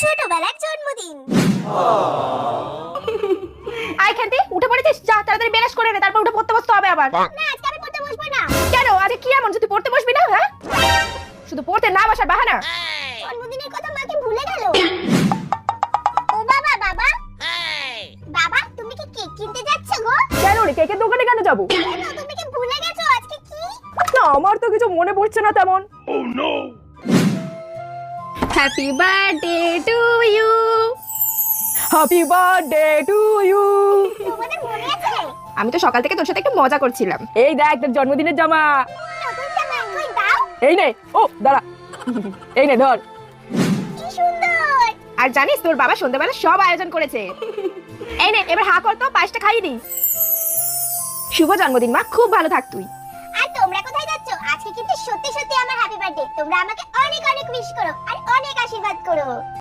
ছোটবেলার জন্মদিন। আয় খেলতে উঠে পড়েছিস, যা তাড়াতাড়ি বেরাস করে নে, তারপর উঠে পড়তে বসতে হবে আবার। না আজকে আমি পড়তে বসবো না। কেন, আজকে কি এমন যে তুই পড়তে বসবি না? হ্যাঁ, শুধু পড়তে না বসার বাহানা। জন্মদিনের কথা মাকে ভুলে গেল। ও বাবা, বাবা বাবা তুমি কি কেক কিনতে যাচ্ছ গো? কেন রে, কেকের দোকানে কেন যাবো? কেন তুমি কি ভুলে গেছো আজকে কি? না, আমার তো কিছু মনে পড়ছে না তেমন। Happy birthday to you, happy birthday to you. তোমাদের মনে আছে? আমি তো সকাল থেকে তোর সাথে একটু মজা করছিলাম। এই দেখ তোর জন্মদিনের জামা। নতুন জামা কই দাও? এই নে, ও দাঁড়া, এই নে ধর। কি সুন্দর। আর জানিস তোর বাবা সন্ধ্যাবেলা সব আয়োজন করেছে। এই নে, এবার হা কর তো, পায়েসটা খাইয়ে দিই। শুভ জন্মদিন মা, খুব ভালো থাক তুই। আর তোমরা কোথায় যাচ্ছ? আজকে কিন্তু সত্যি সত্যি আমার হ্যাপি বার্থডে। তোমরা আমাকে অনেক অনেক উইশ করো আর অনেক আশীর্বাদ করো।